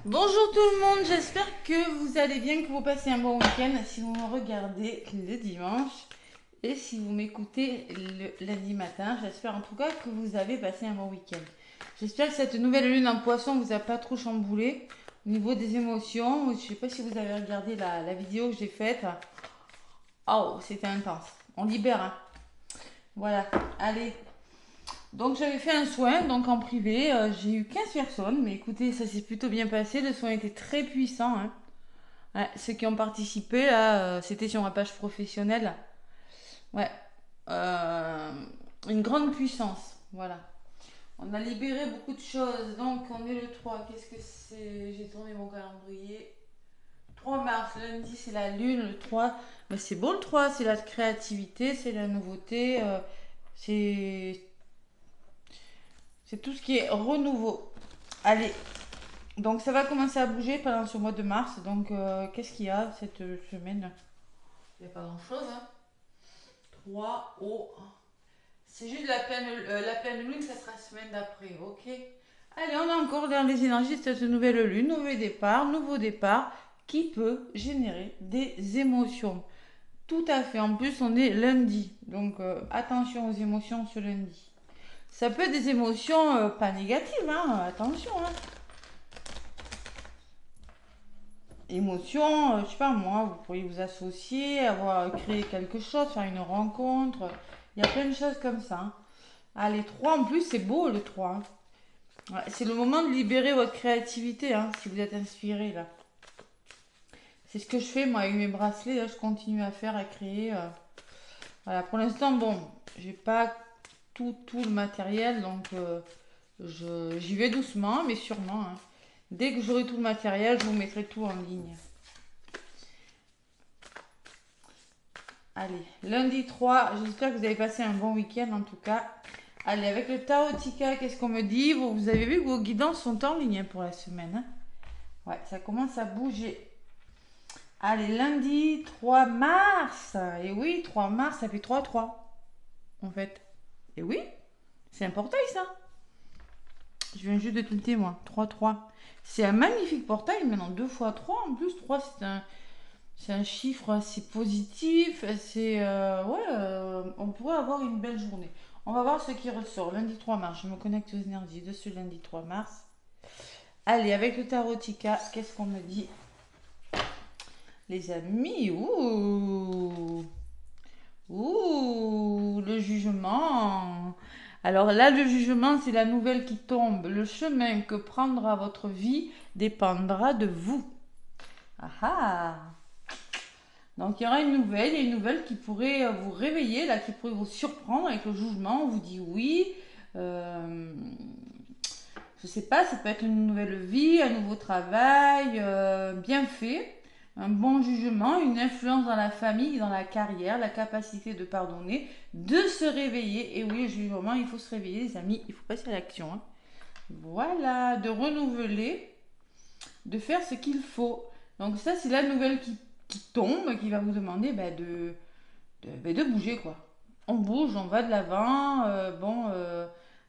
Bonjour tout le monde, j'espère que vous allez bien, que vous passez un bon week-end si vous me regardez le dimanche et si vous m'écoutez le lundi matin. J'espère en tout cas que vous avez passé un bon week-end. J'espère que cette nouvelle lune en poisson vous a pas trop chamboulé au niveau des émotions. Je ne sais pas si vous avez regardé la vidéo que j'ai faite. Oh, c'était intense. On libère, hein. Voilà, allez. Donc j'avais fait un soin, donc en privé, j'ai eu 15 personnes, mais écoutez, ça s'est plutôt bien passé, le soin était très puissant, hein. Ouais, ceux qui ont participé, là, c'était sur ma page professionnelle. Ouais. Euh, une grande puissance. Voilà. On a libéré beaucoup de choses. Donc, on est le 3. Qu'est-ce que c'est? J'ai tourné mon calendrier. 3 mars, lundi, c'est la lune. Le 3, mais c'est beau le 3. C'est la créativité, c'est la nouveauté. C'est c'est tout ce qui est renouveau. Allez. Donc, ça va commencer à bouger pendant ce mois de mars. Donc, qu'est-ce qu'il y a cette semaine? Il n'y a pas grand-chose, hein. 3 au. C'est juste la pleine lune, ça sera la semaine d'après, ok? Allez, on est encore dans les énergies de cette nouvelle lune, nouveau départ, qui peut générer des émotions. Tout à fait, en plus on est lundi, donc attention aux émotions ce lundi. Ça peut être des émotions pas négatives, hein, attention. Hein. Émotions, je sais pas moi, vous pourriez vous associer, avoir créé quelque chose, faire une rencontre. Il y a plein de choses comme ça. Hein. Ah, les 3 en plus, c'est beau le 3. Hein. Ouais, c'est le moment de libérer votre créativité, hein, si vous êtes inspiré là. C'est ce que je fais moi avec mes bracelets, là, je continue à faire, à créer. Voilà, pour l'instant, bon, j'ai pas tout le matériel, donc j'y vais doucement, mais sûrement. Hein. Dès que j'aurai tout le matériel, je vous mettrai tout en ligne. Allez, lundi 3, j'espère que vous avez passé un bon week-end en tout cas. Allez, avec le Tao Tika, qu'est-ce qu'on me dit? Vous avez vu que vos guidances sont en ligne hein, pour la semaine. Hein. Ouais, ça commence à bouger. Allez, lundi 3 mars. Et oui, 3 mars, ça fait 3-3 en fait. Et oui, c'est un portail ça. Je viens juste de tilter moi. 3-3. C'est un magnifique portail maintenant. 2 fois 3 en plus. 3 c'est un chiffre assez positif. C'est. Ouais, on pourrait avoir une belle journée. On va voir ce qui ressort. Lundi 3 mars. Je me connecte aux énergies de ce lundi 3 mars. Allez, avec le tarotica, qu'est-ce qu'on me dit? Les amis, ouh, ouh, le jugement. Alors là, le jugement, c'est la nouvelle qui tombe. Le chemin que prendra votre vie dépendra de vous. Ah ah. Donc il y aura une nouvelle, il y a une nouvelle qui pourrait vous réveiller, là, qui pourrait vous surprendre avec le jugement. On vous dit oui. Euh, je sais pas, ça peut être une nouvelle vie, un nouveau travail, bien fait, un bon jugement, une influence dans la famille, dans la carrière, la capacité de pardonner, de se réveiller. Et oui, le jugement, il faut se réveiller, les amis, il faut passer à l'action. Hein. Voilà, de renouveler, de faire ce qu'il faut. Donc ça, c'est la nouvelle qui tombe, qui va vous demander de bouger, quoi. On bouge, on va de l'avant.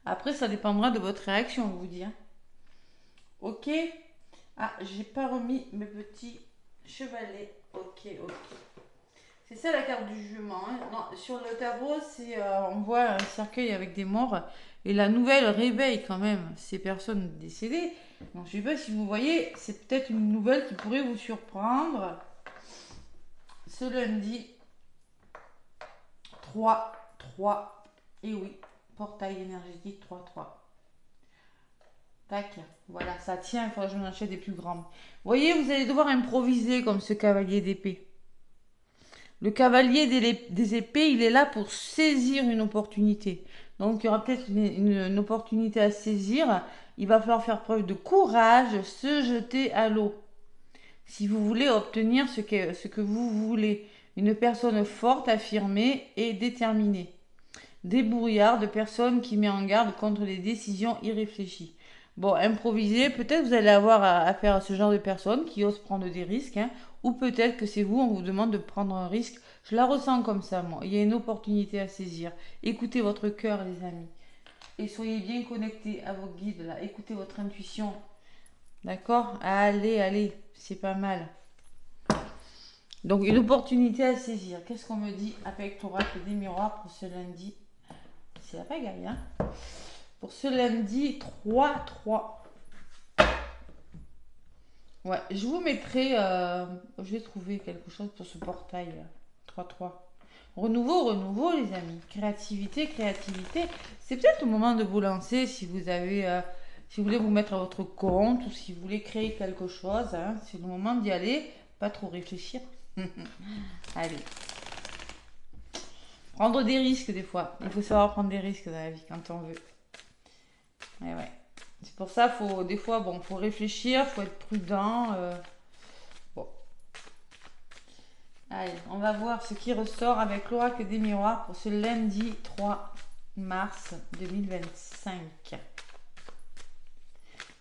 Après, ça dépendra de votre réaction, je vous dis. Hein. Ok. Ah, j'ai pas remis mes petits chevalets. Ok, ok. C'est ça la carte du jugement. Hein. Non, sur le tarot, c'est on voit un cercueil avec des morts et la nouvelle réveille quand même ces personnes décédées. Donc je sais pas si vous voyez, c'est peut-être une nouvelle qui pourrait vous surprendre. Ce lundi 3-3. Et oui, portail énergétique 3-3. Tac, voilà, ça tient, il faudra que je m'en achète des plus grands. Vous voyez, vous allez devoir improviser comme ce cavalier d'épée. Le cavalier des épées, il est là pour saisir une opportunité. Donc il y aura peut-être une opportunité à saisir. Il va falloir faire preuve de courage, se jeter à l'eau. Si vous voulez obtenir ce que vous voulez. Une personne forte, affirmée et déterminée. Débrouillard de personnes qui met en garde contre les décisions irréfléchies. Bon, improviser, peut-être vous allez avoir affaire à ce genre de personnes qui osent prendre des risques, hein, ou peut-être que c'est vous, on vous demande de prendre un risque. Je la ressens comme ça, moi. Il y a une opportunité à saisir. Écoutez votre cœur, les amis. Et soyez bien connectés à vos guides, là. Écoutez votre intuition. D'accord? Allez, allez, c'est pas mal. Donc, une opportunité à saisir. Qu'est-ce qu'on me dit avec l'oracle des miroirs pour ce lundi? C'est la pagaille, hein? Pour ce lundi 3-3. Ouais, je vous mettrai. Je vais trouver quelque chose pour ce portail 3-3. Renouveau, renouveau, les amis. Créativité, créativité. C'est peut-être le moment de vous lancer si vous avez. Si vous voulez vous mettre à votre compte ou si vous voulez créer quelque chose. Hein, c'est le moment d'y aller. Pas trop réfléchir. Allez. Prendre des risques des fois. Il faut savoir prendre des risques dans la vie quand on veut. Ouais, ouais. C'est pour ça, faut des fois, bon, faut réfléchir, faut être prudent. Bon, allez, on va voir ce qui ressort avec l'oracle des miroirs pour ce lundi 3 mars 2025.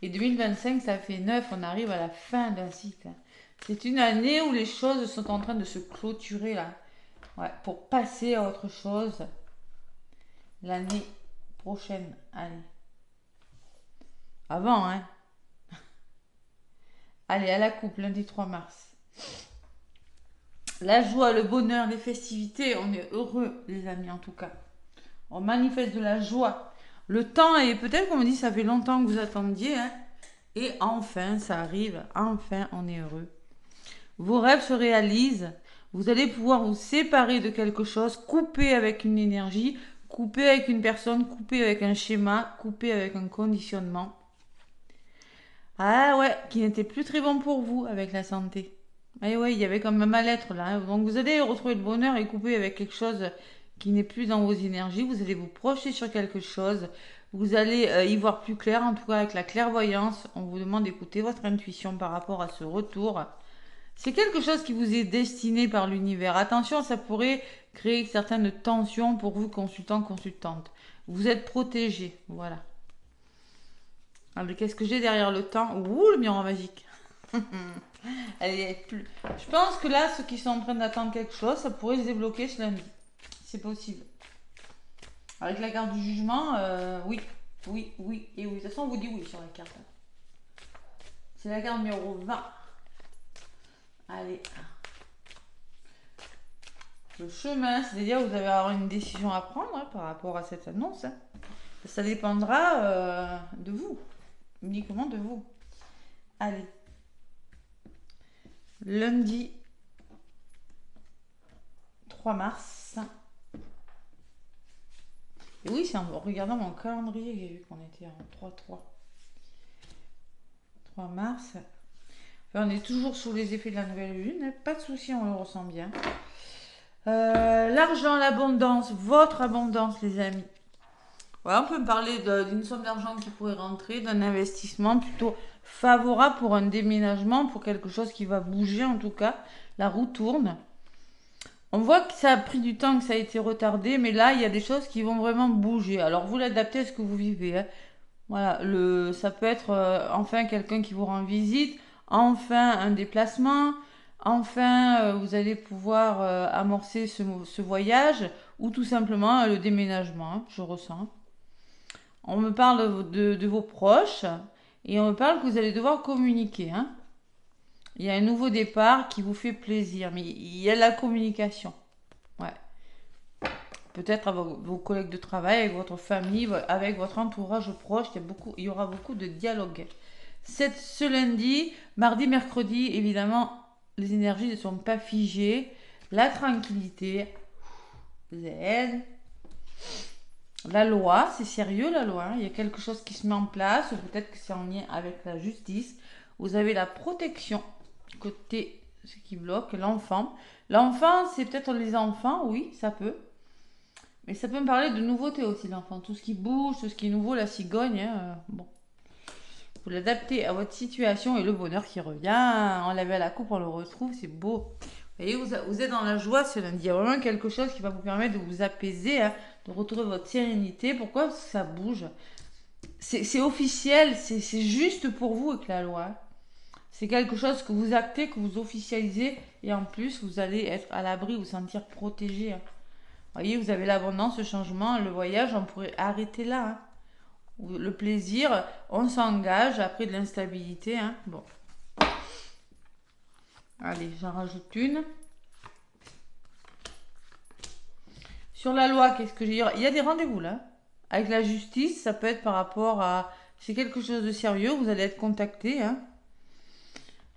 Et 2025, ça fait 9, on arrive à la fin d'un cycle. C'est une année où les choses sont en train de se clôturer là. Ouais, pour passer à autre chose l'année prochaine. Allez. Avant, hein. Allez, à la coupe, lundi 3 mars. La joie, le bonheur, les festivités, on est heureux, les amis, en tout cas. On manifeste de la joie. Le temps, et peut-être qu'on me dit, ça fait longtemps que vous attendiez, hein. Et enfin, ça arrive. Enfin, on est heureux. Vos rêves se réalisent. Vous allez pouvoir vous séparer de quelque chose, couper avec une énergie, couper avec une personne, couper avec un schéma, couper avec un conditionnement. Ah ouais, qui n'était plus très bon pour vous avec la santé. Ah ouais, il y avait comme un mal-être là. Hein. Donc vous allez retrouver le bonheur et couper avec quelque chose qui n'est plus dans vos énergies. Vous allez vous projeter sur quelque chose. Vous allez y voir plus clair, en tout cas avec la clairvoyance. On vous demande d'écouter votre intuition par rapport à ce retour. C'est quelque chose qui vous est destiné par l'univers. Attention, ça pourrait créer certaines tensions pour vous, consultants, consultantes. Vous êtes protégés, voilà. Alors, qu'est-ce que j'ai derrière le temps? Ouh, le miroir magique. Allez, plus. Je pense que là, ceux qui sont en train d'attendre quelque chose, ça pourrait se débloquer ce lundi. C'est possible. Avec la carte du jugement, oui. Oui, oui et oui. De toute façon, on vous dit oui sur la carte. C'est la carte numéro 20. Allez. Le chemin, c'est-à-dire vous allez avoir une décision à prendre hein, par rapport à cette annonce. Hein. Ça dépendra de vous. Uniquement de vous. Allez. Lundi 3 mars. Et oui, c'est en regardant mon calendrier que j'ai vu qu'on était en 3-3. 3 mars. Enfin, on est toujours sous les effets de la nouvelle lune. Pas de souci, on le ressent bien. L'argent, l'abondance, votre abondance, les amis. Voilà, on peut me parler d'une somme d'argent qui pourrait rentrer, d'un investissement plutôt favorable pour un déménagement, pour quelque chose qui va bouger en tout cas. La roue tourne. On voit que ça a pris du temps, que ça a été retardé, mais là, il y a des choses qui vont vraiment bouger. Alors, vous l'adaptez à ce que vous vivez. Hein. Voilà, ça peut être enfin quelqu'un qui vous rend visite, enfin un déplacement, enfin vous allez pouvoir amorcer ce voyage, ou tout simplement le déménagement, hein, je ressens. On me parle de vos proches, et on me parle que vous allez devoir communiquer. Hein. Il y a un nouveau départ qui vous fait plaisir, mais il y a la communication. Ouais. Peut-être avec vos collègues de travail, avec votre famille, avec votre entourage proche, il y aura beaucoup de dialogue. Ce lundi, mardi, mercredi, évidemment, les énergies ne sont pas figées. La tranquillité, zen. La loi, c'est sérieux la loi. Hein. Il y a quelque chose qui se met en place, ou peut-être que c'est en lien avec la justice. Vous avez la protection, côté ce qui bloque, l'enfant. L'enfant, c'est peut-être les enfants, oui, ça peut. Mais ça peut me parler de nouveautés aussi, l'enfant. Tout ce qui bouge, tout ce qui est nouveau, la cigogne. Hein, bon. Vous l'adaptez à votre situation et le bonheur qui revient. On l'avait à la coupe, on le retrouve, c'est beau. Vous voyez, vous êtes dans la joie ce lundi. Il y a vraiment quelque chose qui va vous permettre de vous apaiser, hein, de retrouver votre sérénité. Pourquoi? Parce que ça bouge. C'est officiel, c'est juste pour vous avec la loi. C'est quelque chose que vous actez, que vous officialisez. Et en plus, vous allez être à l'abri, vous sentir protégé. Hein. Vous voyez, vous avez l'abondance, le changement, le voyage, on pourrait arrêter là. Hein. le plaisir, on s'engage après de l'instabilité. Hein. Bon. Allez, j'en rajoute une. Sur la loi, qu'est-ce que j'ai? Il y a des rendez-vous là. Avec la justice, ça peut être par rapport à... C'est quelque chose de sérieux, vous allez être contacté. Hein.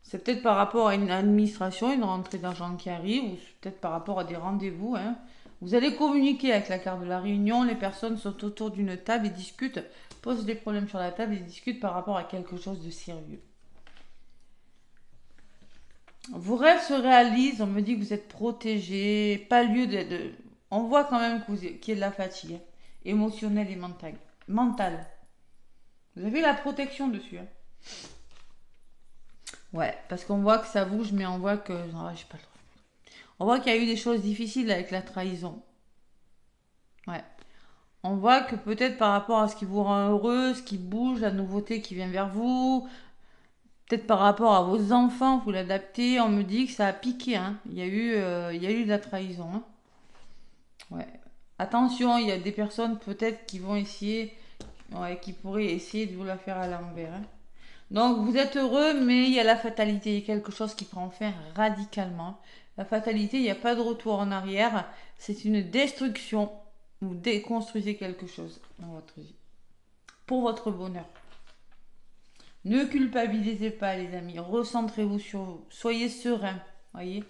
C'est peut-être par rapport à une administration, une rentrée d'argent qui arrive, ou peut-être par rapport à des rendez-vous. Hein. Vous allez communiquer avec la carte de la réunion, les personnes sont autour d'une table et discutent, posent des problèmes sur la table et discutent par rapport à quelque chose de sérieux. Vos rêves se réalisent, on me dit que vous êtes protégé, pas lieu On voit quand même qu'il y a de la fatigue, hein, émotionnelle et mentale. Vous avez la protection dessus. Hein. Ouais, parce qu'on voit que ça bouge, mais on voit que... Non, j'ai pas le droit. On voit qu'il y a eu des choses difficiles avec la trahison. Ouais. On voit que peut-être par rapport à ce qui vous rend heureux, ce qui bouge, la nouveauté qui vient vers vous, peut-être par rapport à vos enfants, vous l'adaptez, on me dit que ça a piqué. Hein. Il y a eu de la trahison. Hein. Ouais. Attention, il y a des personnes peut-être qui vont essayer, ouais, qui pourraient essayer de vous la faire à l'envers. Hein. Donc vous êtes heureux, mais il y a la fatalité, il y a quelque chose qui prend fin radicalement. La fatalité, il n'y a pas de retour en arrière, c'est une destruction. Vous déconstruisez quelque chose dans votre vie. Pour votre bonheur. Ne culpabilisez pas les amis, recentrez-vous sur vous, soyez serein, voyez.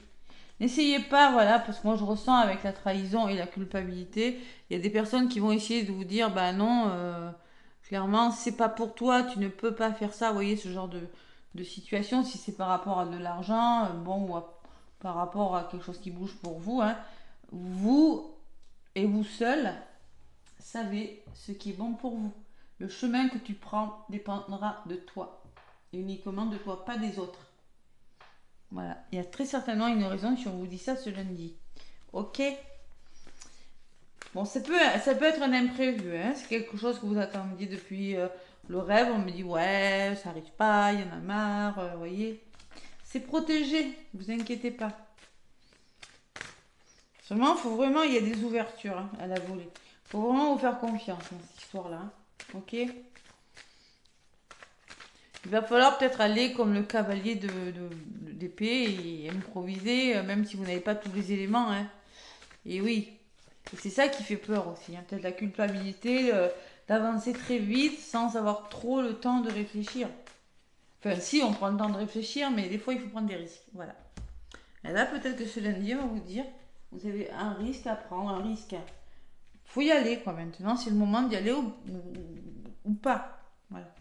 N'essayez pas, voilà, parce que moi je ressens avec la trahison et la culpabilité, il y a des personnes qui vont essayer de vous dire, bah non, clairement, c'est pas pour toi, tu ne peux pas faire ça, vous voyez, ce genre de situation, si c'est par rapport à de l'argent, bon, ou par rapport à quelque chose qui bouge pour vous, hein, vous et vous seul savez ce qui est bon pour vous. Le chemin que tu prends dépendra de toi, et uniquement de toi, pas des autres. Voilà, il y a très certainement une raison si on vous dit ça ce lundi. Ok. Bon, ça peut être un imprévu, hein. C'est quelque chose que vous attendiez depuis le rêve. On me dit, ouais, ça n'arrive pas, il y en a marre, vous voyez. C'est protégé, vous inquiétez pas. Seulement, il y a des ouvertures hein, à la volée. Il faut vraiment vous faire confiance dans cette histoire-là. Hein. Ok. Il va falloir peut-être aller comme le cavalier d'épée et improviser, même si vous n'avez pas tous les éléments. Hein. Et oui, et c'est ça qui fait peur aussi. Hein. Peut-être la culpabilité d'avancer très vite sans avoir trop le temps de réfléchir. Enfin, si, on prend le temps de réfléchir, mais des fois, il faut prendre des risques. Voilà. Et là, peut-être que ce lundi, on va vous dire, vous avez un risque à prendre, un risque. Faut y aller, quoi, maintenant. C'est le moment d'y aller ou pas. Voilà.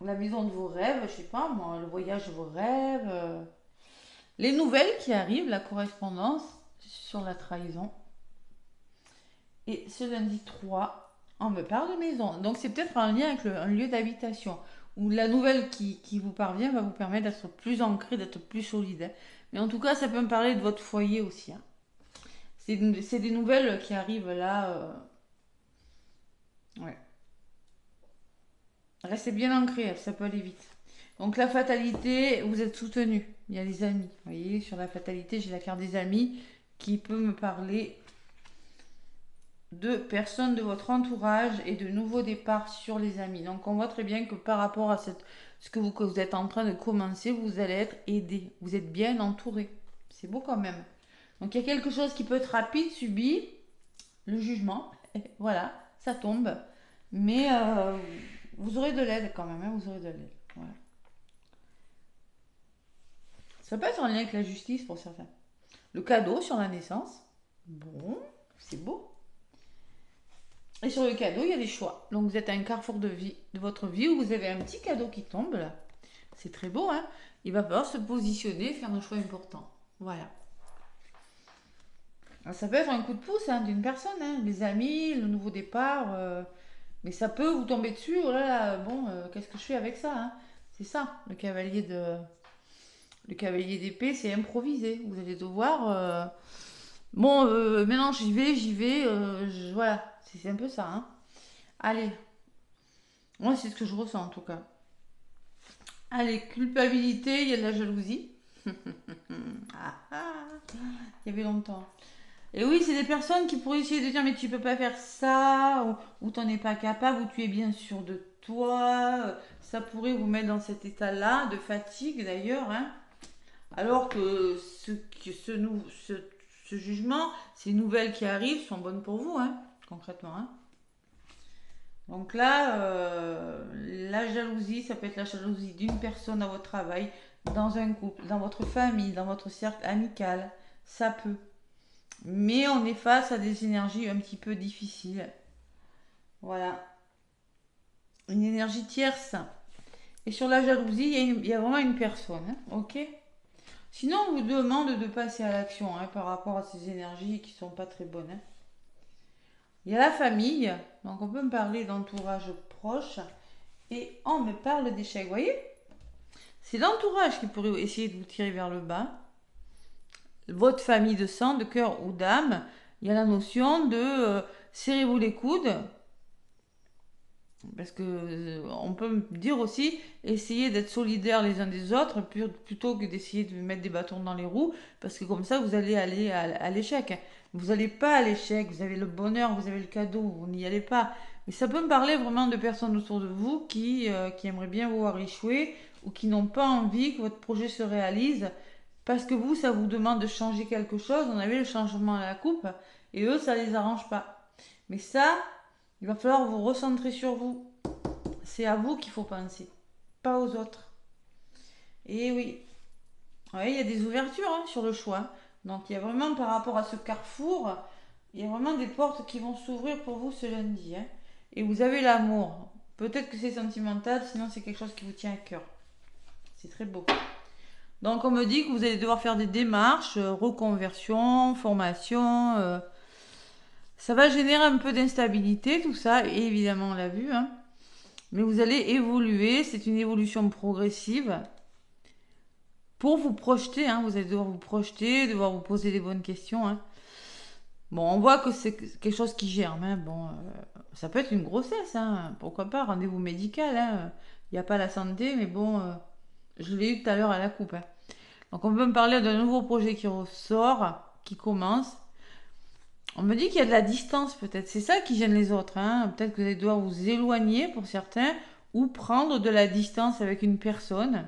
La maison de vos rêves, je sais pas, moi, le voyage de vos rêves. Les nouvelles qui arrivent, la correspondance sur la trahison. Et ce lundi 3, on me parle de maison. Donc c'est peut-être un lien avec un lieu d'habitation. Où la nouvelle qui vous parvient va vous permettre d'être plus ancré, d'être plus solide. Hein. Mais en tout cas, ça peut me parler de votre foyer aussi. Hein. C'est des nouvelles qui arrivent là. Ouais. Restez bien ancré, ça peut aller vite. Donc la fatalité, vous êtes soutenu. Il y a les amis. Vous voyez, sur la fatalité, j'ai la carte des amis qui peut me parler de personnes de votre entourage et de nouveaux départs sur les amis. Donc on voit très bien que par rapport à ce que vous êtes en train de commencer, vous allez être aidé. Vous êtes bien entouré. C'est beau quand même. Donc il y a quelque chose qui peut être rapide, subi, le jugement. Et voilà, ça tombe. Mais vous aurez de l'aide quand même. Hein, vous aurez de l'aide. Voilà. Ça peut être en lien avec la justice pour certains. Le cadeau sur la naissance. Bon, c'est beau. Et sur le cadeau, il y a des choix. Donc vous êtes à un carrefour de votre vie où vous avez un petit cadeau qui tombe là. C'est très beau, hein. Il va falloir se positionner, faire un choix important. Voilà. Alors, ça peut être un coup de pouce hein, d'une personne, hein. Les amis, le nouveau départ. Mais ça peut vous tomber dessus. Oh là là, bon, qu'est-ce que je fais avec ça hein. C'est ça, le cavalier d'épée, c'est improvisé. Vous allez devoir. Bon, maintenant j'y vais. Voilà, c'est un peu ça. Hein. Allez, moi c'est ce que je ressens en tout cas. Allez, culpabilité, il y a de la jalousie. Ah, ah, il y avait longtemps. Et oui, c'est des personnes qui pourraient essayer de dire mais tu peux pas faire ça, ou t'en es pas capable, ou tu es bien sûr de toi. Ça pourrait vous mettre dans cet état-là, de fatigue d'ailleurs, hein. Alors que ce jugement, ces nouvelles qui arrivent sont bonnes pour vous, hein, concrètement, hein. Donc là, la jalousie, ça peut être la jalousie d'une personne à votre travail, dans un couple, dans votre famille, dans votre cercle amical. Ça peut. Mais on est face à des énergies un petit peu difficiles. Voilà. Une énergie tierce. Et sur la jalousie, il y a vraiment une personne. Hein, ok. Sinon, on vous demande de passer à l'action, hein, par rapport à ces énergies qui sont pas très bonnes, hein. Il y a la famille. Donc on peut me parler d'entourage proche. Et on me parle d'échec. Vous voyez, c'est l'entourage qui pourrait essayer de vous tirer vers le bas. Votre famille de sang, de cœur ou d'âme. Il y a la notion de serrez-vous les coudes. Parce que on peut me dire aussi, essayez d'être solidaires les uns des autres plutôt que d'essayer de mettre des bâtons dans les roues, parce que comme ça vous allez aller à l'échec. Vous n'allez pas à l'échec, vous avez le bonheur, vous avez le cadeau, vous n'y allez pas. Mais ça peut me parler vraiment de personnes autour de vous qui aimeraient bien vous voir échouer ou qui n'ont pas envie que votre projet se réalise parce que vous, ça vous demande de changer quelque chose. On avait le changement à la coupe et eux, ça les arrange pas. Mais ça, il va falloir vous recentrer sur vous. C'est à vous qu'il faut penser, pas aux autres. Et oui, ouais, il y a des ouvertures, hein, sur le choix. Donc il y a vraiment par rapport à ce carrefour, il y a vraiment des portes qui vont s'ouvrir pour vous ce lundi, hein. Et vous avez l'amour. Peut-être que c'est sentimental, sinon c'est quelque chose qui vous tient à cœur. C'est très beau. Donc on me dit que vous allez devoir faire des démarches, reconversion, formation. Ça va générer un peu d'instabilité, tout ça, et évidemment on l'a vu, hein. Mais vous allez évoluer, c'est une évolution progressive pour vous projeter, hein. Vous allez devoir vous projeter, devoir vous poser les bonnes questions, hein. Bon, on voit que c'est quelque chose qui germe, hein. Bon, ça peut être une grossesse, hein. Pourquoi pas, rendez-vous médical, hein. Il n'y a pas la santé, mais bon, je l'ai eu tout à l'heure à la coupe, hein. Donc on peut me parler d'un nouveau projet qui ressort, qui commence. On me dit qu'il y a de la distance peut-être. C'est ça qui gêne les autres, hein. Peut-être que vous allez devoir vous éloigner pour certains ou prendre de la distance avec une personne.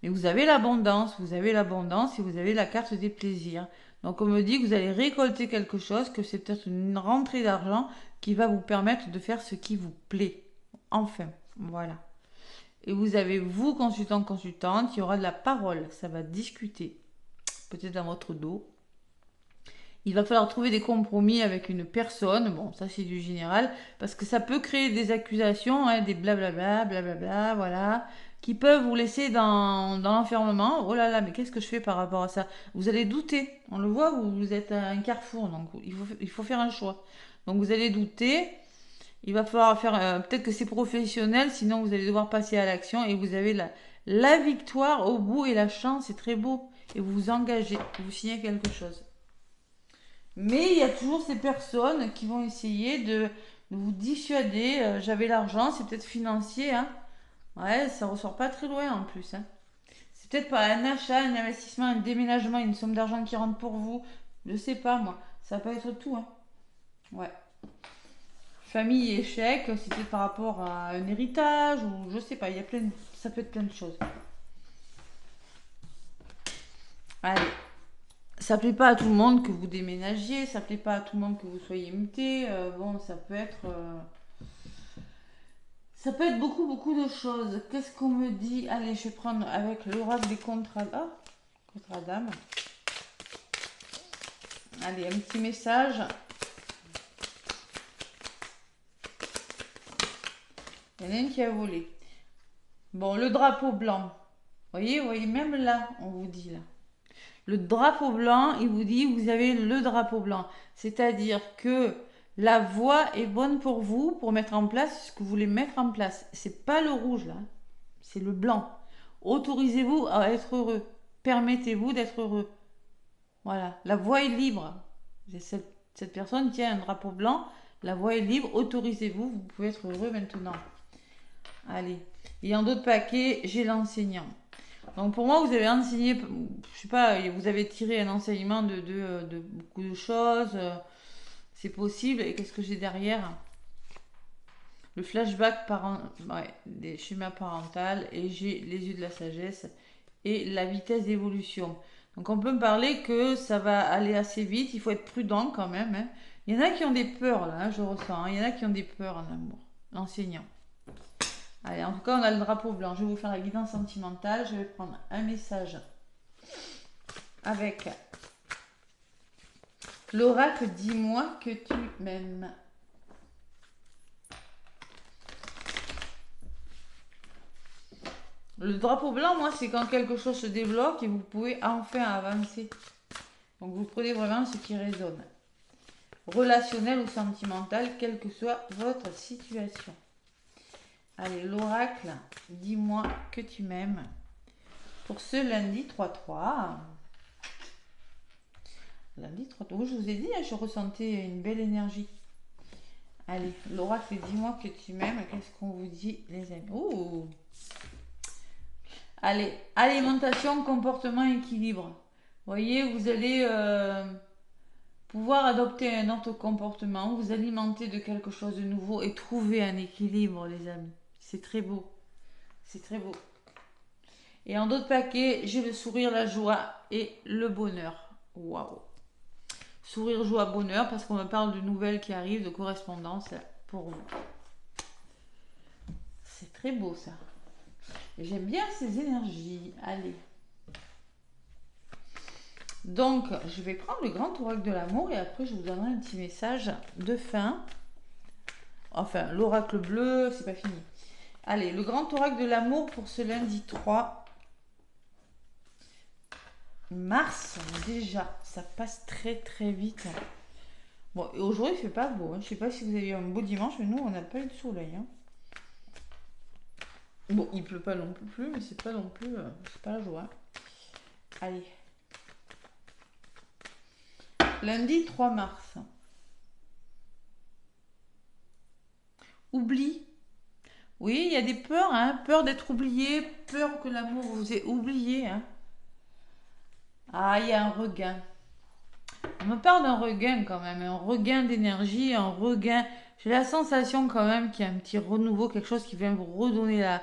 Mais vous avez l'abondance et vous avez la carte des plaisirs. Donc on me dit que vous allez récolter quelque chose, que c'est peut-être une rentrée d'argent qui va vous permettre de faire ce qui vous plaît. Enfin, voilà. Et vous avez, vous, consultant, consultante, il y aura de la parole. Ça va discuter. Peut-être dans votre dos. Il va falloir trouver des compromis avec une personne. Bon, ça c'est du général. Parce que ça peut créer des accusations, hein, des blablabla, blablabla, voilà. Qui peuvent vous laisser dans l'enfermement. Oh là là, mais qu'est-ce que je fais par rapport à ça? Vous allez douter. On le voit, vous êtes à un carrefour. Donc il faut faire un choix. Donc vous allez douter. Il va falloir faire... peut-être que c'est professionnel. Sinon vous allez devoir passer à l'action. Et vous avez la victoire au bout et la chance. C'est très beau. Et vous vous engagez. Vous signez quelque chose. Mais il y a toujours ces personnes qui vont essayer de vous dissuader. J'avais l'argent, c'est peut-être financier, hein. Ouais, ça ressort pas très loin en plus, hein. C'est peut-être pas un achat, un investissement, un déménagement, une somme d'argent qui rentre pour vous. Je sais pas moi. Ça peut être tout, hein. Ouais. Famille échec, c'est peut-être par rapport à un héritage ou je sais pas. Il y a ça peut être plein de choses. Allez. Ça plaît pas à tout le monde que vous déménagiez, ça plaît pas à tout le monde que vous soyez muté. Bon, ça peut être beaucoup, beaucoup de choses. Qu'est-ce qu'on me dit? Allez, je vais prendre avec l'oracle des contrats. Ah, contrat d'âme. Allez, un petit message. Il y en a une qui a volé. Bon, le drapeau blanc. Vous voyez, même là, on vous dit là. Le drapeau blanc, il vous dit, vous avez le drapeau blanc. C'est-à-dire que la voie est bonne pour vous, pour mettre en place ce que vous voulez mettre en place. C'est pas le rouge là, c'est le blanc. Autorisez-vous à être heureux. Permettez-vous d'être heureux. Voilà, la voie est libre. Cette personne tient un drapeau blanc, la voie est libre, autorisez-vous, vous pouvez être heureux maintenant. Allez, et en d'autres paquets, j'ai l'enseignant. Donc pour moi, vous avez enseigné, je sais pas, vous avez tiré un enseignement de beaucoup de choses. C'est possible. Et qu'est-ce que j'ai derrière? Le flashback ouais, des schémas parentaux, et j'ai les yeux de la sagesse et la vitesse d'évolution. Donc on peut me parler que ça va aller assez vite, il faut être prudent quand même, hein. Il y en a qui ont des peurs là, hein, je ressens, hein. Il y en a qui ont des peurs en amour, l'enseignant. Allez, en tout cas on a le drapeau blanc, je vais vous faire la guidance sentimentale, je vais prendre un message avec l'oracle, dis-moi que tu m'aimes. Le drapeau blanc, moi, c'est quand quelque chose se débloque et vous pouvez enfin avancer. Donc vous prenez vraiment ce qui résonne. Relationnel ou sentimental, quelle que soit votre situation. Allez, l'oracle, dis-moi que tu m'aimes. Pour ce lundi 3-3. Lundi 3-3, je vous ai dit, hein, je ressentais une belle énergie. Allez, l'oracle, dis-moi que tu m'aimes. Qu'est-ce qu'on vous dit, les amis? Oh! Allez, alimentation, comportement, équilibre. Vous voyez, vous allez pouvoir adopter un autre comportement, vous alimenter de quelque chose de nouveau et trouver un équilibre, les amis. C'est très beau. C'est très beau. Et en d'autres paquets, j'ai le sourire, la joie et le bonheur. Waouh! Sourire, joie, bonheur, parce qu'on me parle de nouvelles qui arrivent, de correspondance pour vous. C'est très beau ça. J'aime bien ces énergies. Allez. Donc, je vais prendre le grand oracle de l'amour et après, je vous donnerai un petit message de fin. Enfin, l'oracle bleu, c'est pas fini. Allez, le grand oracle de l'amour pour ce lundi 3 mars. Déjà, ça passe très très vite. Bon, et aujourd'hui, il fait pas beau. Hein. Je sais pas si vous avez eu un beau dimanche, mais nous, on n'a pas eu de soleil. Hein. Bon, il pleut pas non plus, mais c'est pas non plus... c'est pas la joie. Allez. Lundi 3 mars. Oublie. Oui, il y a des peurs, hein. Peur d'être oublié, peur que l'amour vous ait oublié. Hein. Ah, il y a un regain. On me parle d'un regain quand même, un regain d'énergie, un regain. J'ai la sensation quand même qu'il y a un petit renouveau, quelque chose qui vient vous redonner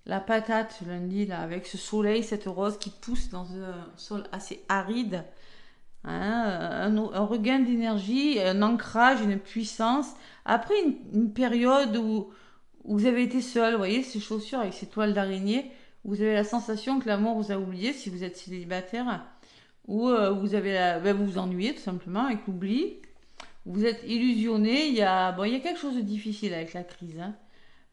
la patate ce lundi, là, avec ce soleil, cette rose qui pousse dans un sol assez aride. Hein, un regain d'énergie, un ancrage, une puissance. Après une période où vous avez été seul, vous voyez, ces chaussures avec ces toiles d'araignée, vous avez la sensation que l'amour vous a oublié si vous êtes célibataire, ou vous avez vous vous ennuyez tout simplement avec l'oubli. Vous êtes illusionné, il y a quelque chose de difficile avec la crise. Hein.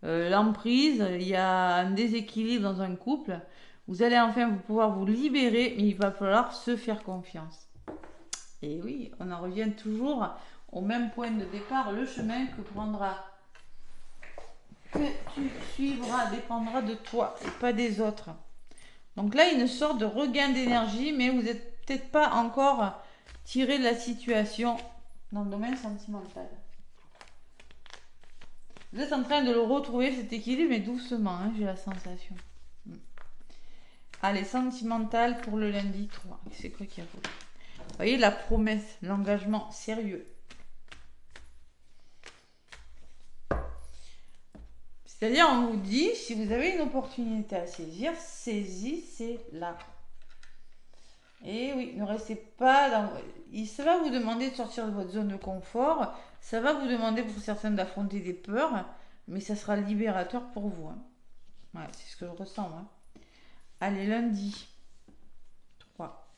L'emprise, il y a un déséquilibre dans un couple. Vous allez enfin pouvoir vous libérer, mais il va falloir se faire confiance. Et oui, on en revient toujours au même point de départ. Le chemin que tu suivras dépendra de toi et pas des autres. Donc là, il y a une sorte de regain d'énergie, mais vous n'êtes peut-être pas encore tiré de la situation dans le domaine sentimental. Vous êtes en train de le retrouver, cet équilibre, mais doucement, hein, j'ai la sensation. Allez, sentimental pour le lundi 3. C'est quoi qu'il y a? Vous voyez, la promesse, l'engagement sérieux. C'est-à-dire, on vous dit, si vous avez une opportunité à saisir, saisissez-la. Et oui, ne restez pas dans... Ça va vous demander de sortir de votre zone de confort. Ça va vous demander pour certains d'affronter des peurs. Mais ça sera libérateur pour vous. Hein. Ouais, c'est ce que je ressens. Hein. Allez, lundi 3.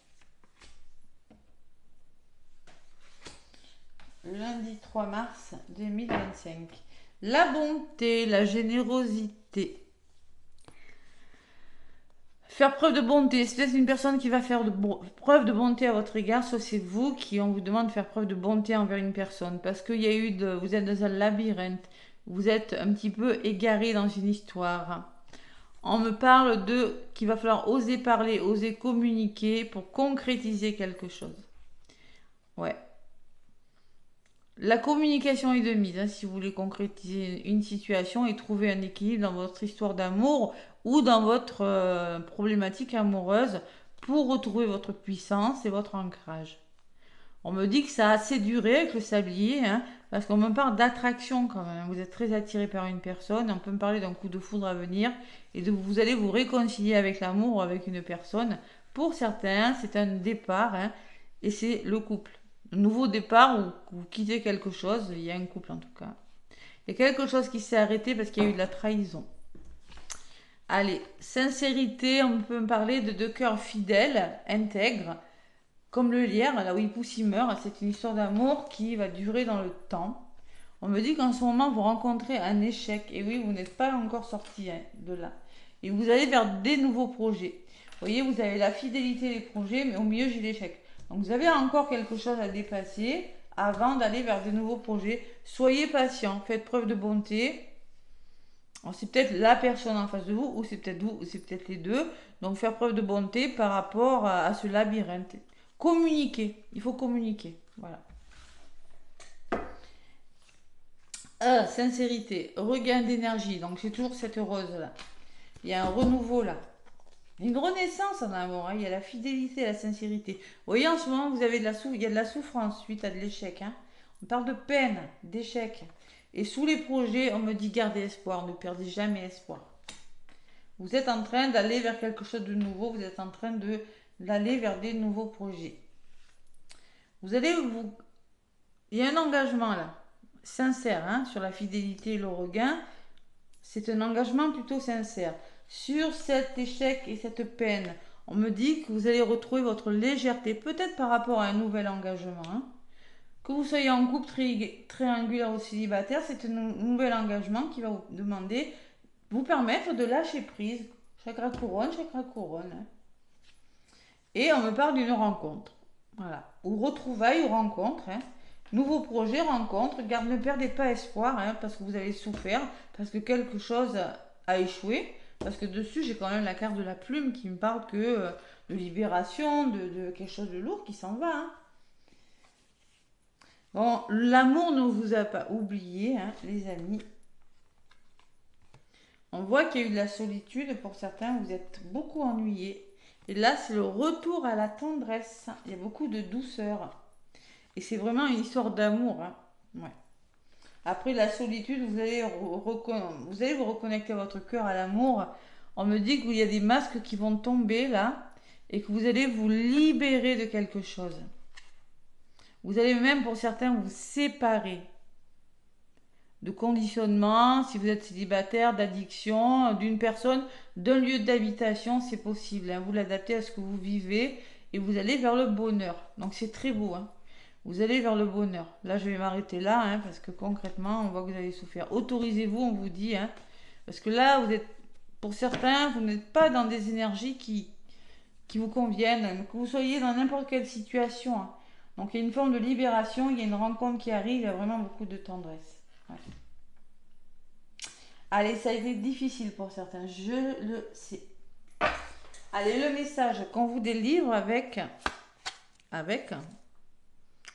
Lundi 3 mars 2025. La bonté, la générosité. Faire preuve de bonté. C'est peut-être une personne qui va faire preuve de bonté à votre égard, soit c'est vous qui on vous demande de faire preuve de bonté envers une personne. Parce qu'il y a eu vous êtes dans un labyrinthe. Vous êtes un petit peu égaré dans une histoire. On me parle qu'il va falloir oser parler, oser communiquer pour concrétiser quelque chose. Ouais. La communication est de mise, hein, si vous voulez concrétiser une situation et trouver un équilibre dans votre histoire d'amour ou dans votre problématique amoureuse pour retrouver votre puissance et votre ancrage. On me dit que ça a assez duré avec le sablier, hein, parce qu'on me parle d'attraction quand même. Vous êtes très attiré par une personne, on peut me parler d'un coup de foudre à venir et de vous allez vous réconcilier avec l'amour ou avec une personne. Pour certains, c'est un départ, hein, et c'est le couple. Un nouveau départ où vous quittez quelque chose, il y a un couple en tout cas. Il y a quelque chose qui s'est arrêté parce qu'il y a eu de la trahison. Allez, sincérité, on peut me parler de deux cœurs fidèles, intègres, comme le lierre, là où il pousse, il meurt. C'est une histoire d'amour qui va durer dans le temps. On me dit qu'en ce moment, vous rencontrez un échec. Et oui, vous n'êtes pas encore sorti, hein, de là. Et vous allez vers des nouveaux projets. Vous voyez, vous avez la fidélité des projets, mais au milieu, j'ai l'échec. Donc, vous avez encore quelque chose à dépasser avant d'aller vers de nouveaux projets. Soyez patient, faites preuve de bonté. C'est peut-être la personne en face de vous, ou c'est peut-être vous, ou c'est peut-être les deux. Donc, faire preuve de bonté par rapport à ce labyrinthe. Communiquer, il faut communiquer. Voilà. Sincérité, regain d'énergie. Donc, j'ai toujours cette rose là. Il y a un renouveau là. Une renaissance en amour, hein. Il y a la fidélité, la sincérité. Vous voyez, en ce moment, vous avez il y a de la souffrance suite à de l'échec, hein. On parle de peine, d'échec. Et sous les projets, on me dit gardez espoir, ne perdez jamais espoir. Vous êtes en train d'aller vers quelque chose de nouveau, vous êtes en train d'aller vers des nouveaux projets. Vous allez vous... Il y a un engagement là, sincère, hein, sur la fidélité et le regain. C'est un engagement plutôt sincère. Sur cet échec et cette peine, on me dit que vous allez retrouver votre légèreté, peut-être par rapport à un nouvel engagement, hein. Que vous soyez en couple triangulaire ou célibataire, c'est un nouvel engagement qui va vous demander, vous permettre de lâcher prise. Chakra couronne, chakra couronne, hein. Et on me parle d'une rencontre. Voilà. Ou retrouvailles ou rencontre, hein. Nouveau projet, rencontre. Garde, ne perdez pas espoir, hein, parce que vous avez souffert, parce que quelque chose a échoué. Parce que dessus, j'ai quand même la carte de la plume qui me parle que de libération, de quelque chose de lourd qui s'en va, hein. Bon, l'amour ne vous a pas oublié, hein, les amis. On voit qu'il y a eu de la solitude pour certains, vous êtes beaucoup ennuyés. Et là, c'est le retour à la tendresse. Il y a beaucoup de douceur. Et c'est vraiment une histoire d'amour, hein. Ouais. Après la solitude, vous allez vous reconnecter à votre cœur, à l'amour. On me dit qu'il y a des masques qui vont tomber là et que vous allez vous libérer de quelque chose. Vous allez même pour certains vous séparer de conditionnement, si vous êtes célibataire, d'addiction, d'une personne, d'un lieu d'habitation, c'est possible, hein. Vous l'adaptez à ce que vous vivez et vous allez vers le bonheur. Donc c'est très beau, hein. Vous allez vers le bonheur. Là, je vais m'arrêter là, hein, parce que concrètement, on voit que vous avez souffert. Autorisez-vous, on vous dit, hein, parce que là, vous êtes, pour certains, vous n'êtes pas dans des énergies qui vous conviennent, que vous soyez dans n'importe quelle situation, hein. Donc il y a une forme de libération, il y a une rencontre qui arrive, il y a vraiment beaucoup de tendresse. Ouais. Allez, ça a été difficile pour certains, je le sais. Allez, le message qu'on vous délivre avec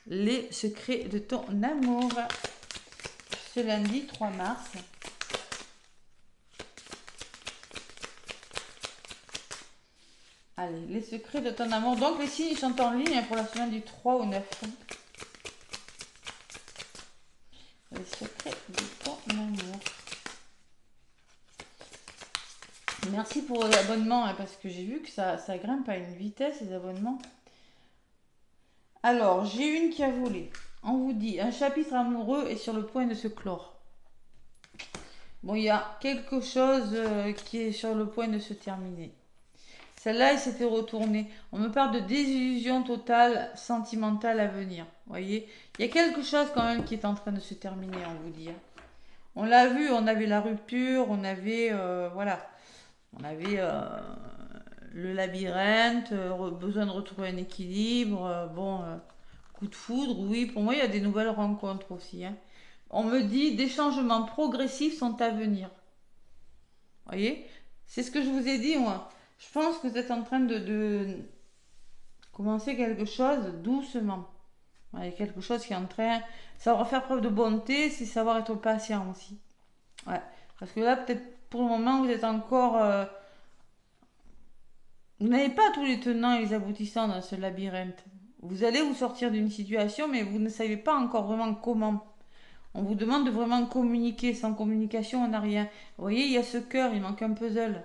les secrets de ton amour. Ce lundi 3 mars. Allez, les secrets de ton amour. Donc les signes sont en ligne pour la semaine du 3 au 9. Les secrets de ton amour. Merci pour l'abonnement, hein, parce que j'ai vu que ça grimpe à une vitesse, les abonnements. Alors, j'ai une qui a volé. On vous dit, un chapitre amoureux est sur le point de se clore. Bon, il y a quelque chose qui est sur le point de se terminer. Celle-là, elle s'était retournée. On me parle de désillusion totale, sentimentale à venir. Vous voyez, il y a quelque chose quand même qui est en train de se terminer, on vous dit. On l'a vu, on avait la rupture, on avait, voilà, on avait le labyrinthe, besoin de retrouver un équilibre, coup de foudre, oui, pour moi, il y a des nouvelles rencontres aussi, hein. On me dit des changements progressifs sont à venir. Vous voyez, c'est ce que je vous ai dit, moi. Je pense que vous êtes en train de commencer quelque chose doucement. Il y a quelque chose qui est en train... Savoir faire preuve de bonté, c'est savoir être patient aussi. Ouais. Parce que là, peut-être pour le moment, vous êtes encore... vous n'avez pas tous les tenants et les aboutissants dans ce labyrinthe. Vous allez vous sortir d'une situation, mais vous ne savez pas encore vraiment comment. On vous demande de vraiment communiquer. Sans communication, on n'a rien. Vous voyez, il y a ce cœur, il manque un puzzle.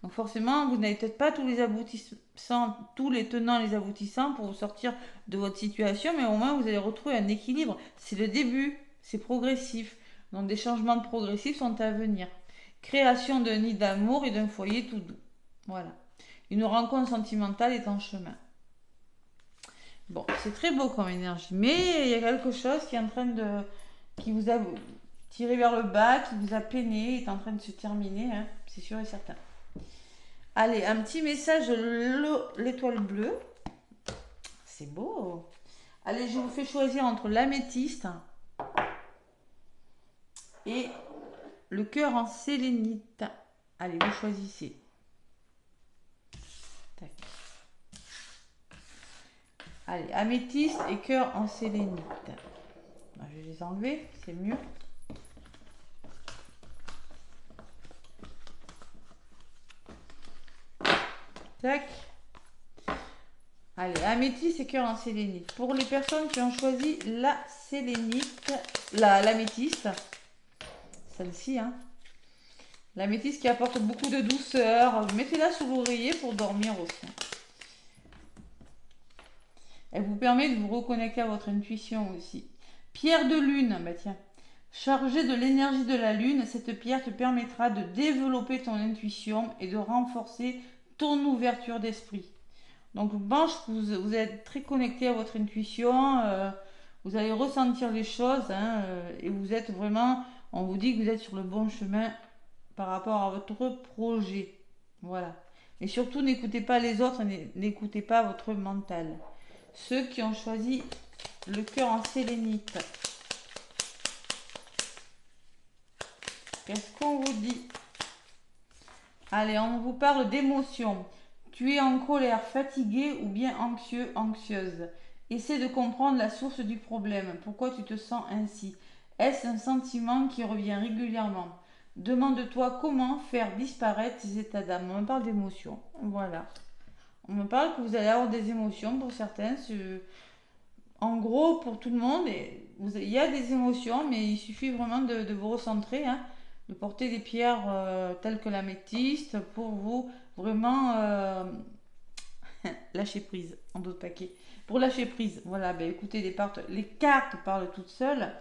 Donc forcément, vous n'avez peut-être pas tous les aboutissants, tous les tenants et les aboutissants pour vous sortir de votre situation, mais au moins vous allez retrouver un équilibre. C'est le début, c'est progressif. Donc des changements progressifs sont à venir. Création d'un nid d'amour et d'un foyer tout doux. Voilà. Une rencontre sentimentale est en chemin. Bon, c'est très beau comme énergie, mais il y a quelque chose qui est en train de... qui vous a tiré vers le bas, qui vous a peiné, est en train de se terminer, hein, c'est sûr et certain. Allez, un petit message de l'étoile bleue. C'est beau. Allez, je vous fais choisir entre l'améthyste et le cœur en sélénite. Allez, vous choisissez. Tac. Allez, améthyste et cœur en sélénite. Je vais les enlever, c'est mieux. Tac. Allez, améthyste et cœur en sélénite. Pour les personnes qui ont choisi la sélénite, l'améthyste, celle-ci, hein. L'améthyste qui apporte beaucoup de douceur. Mettez-la sous l'oreiller pour dormir aussi. Elle vous permet de vous reconnecter à votre intuition aussi. Pierre de lune, bah tiens. Chargée de l'énergie de la lune, cette pierre te permettra de développer ton intuition et de renforcer ton ouverture d'esprit. Donc je pense que vous êtes très connecté à votre intuition, vous allez ressentir les choses, hein, et vous êtes vraiment, on vous dit que vous êtes sur le bon chemin par rapport à votre projet. Voilà. Et surtout, n'écoutez pas les autres, n'écoutez pas votre mental. Ceux qui ont choisi le cœur en sélénite. Qu'est-ce qu'on vous dit? Allez, on vous parle d'émotions. Tu es en colère, fatigué ou bien anxieux, anxieuse. Essaie de comprendre la source du problème. Pourquoi tu te sens ainsi? Est-ce un sentiment qui revient régulièrement? Demande-toi comment faire disparaître ces états d'âme. On me parle d'émotions. Voilà. On me parle que vous allez avoir des émotions pour certains. En gros, pour tout le monde, il y a des émotions, mais il suffit vraiment de vous recentrer, hein, de porter des pierres telles que l'améthyste pour vous vraiment lâcher prise en d'autres paquets. Pour lâcher prise, voilà, ben écoutez, les cartes parlent toutes seules.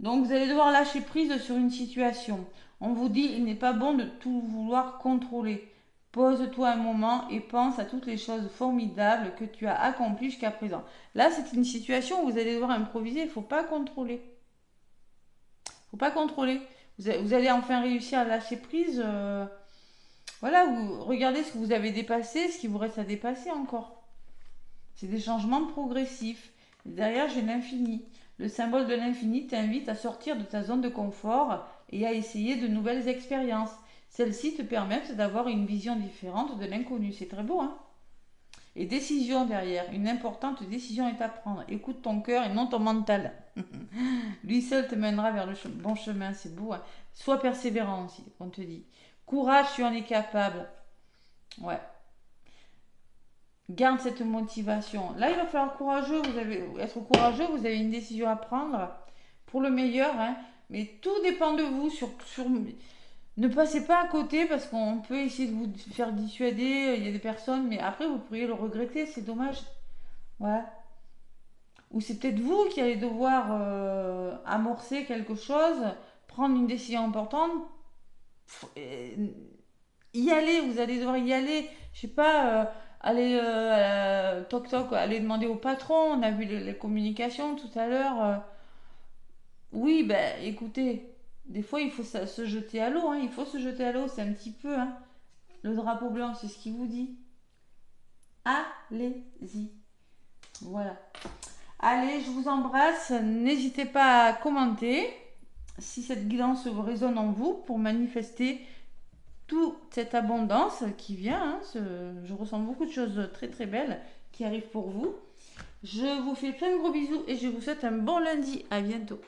Donc vous allez devoir lâcher prise sur une situation. On vous dit, il n'est pas bon de tout vouloir contrôler. Pose-toi un moment et pense à toutes les choses formidables que tu as accomplies jusqu'à présent. Là, c'est une situation où vous allez devoir improviser, il ne faut pas contrôler. Il ne faut pas contrôler. Vous allez enfin réussir à lâcher prise. Voilà, regardez ce que vous avez dépassé, ce qui vous reste à dépasser encore. C'est des changements progressifs. Derrière, j'ai l'infini. Le symbole de l'infini t'invite à sortir de ta zone de confort et à essayer de nouvelles expériences. Celles-ci te permettent d'avoir une vision différente de l'inconnu. C'est très beau, hein? Et décision derrière. Une importante décision est à prendre. Écoute ton cœur et non ton mental. Lui seul te mènera vers le bon chemin. C'est beau, hein? Sois persévérant aussi, on te dit. Courage, tu en es capable. Ouais. Garde cette motivation. Là, il va falloir être courageux. Vous avez une décision à prendre pour le meilleur, hein? Mais tout dépend de vous. Ne passez pas à côté parce qu'on peut essayer de vous faire dissuader. Il y a des personnes, mais après, vous pourriez le regretter. C'est dommage. Voilà. Ou c'est peut-être vous qui allez devoir amorcer quelque chose, prendre une décision importante. Y aller, vous allez devoir y aller. Je sais pas, aller toc toc, aller demander au patron. On a vu les communications tout à l'heure. Oui, ben écoutez, des fois il faut se jeter à l'eau, hein. Il faut se jeter à l'eau, c'est un petit peu, hein. Le drapeau blanc, c'est ce qu'il vous dit. Allez-y. Voilà. Allez, je vous embrasse. N'hésitez pas à commenter si cette guidance vous résonne en vous pour manifester toute cette abondance qui vient, hein. Je ressens beaucoup de choses très très belles qui arrivent pour vous. Je vous fais plein de gros bisous et je vous souhaite un bon lundi. À bientôt.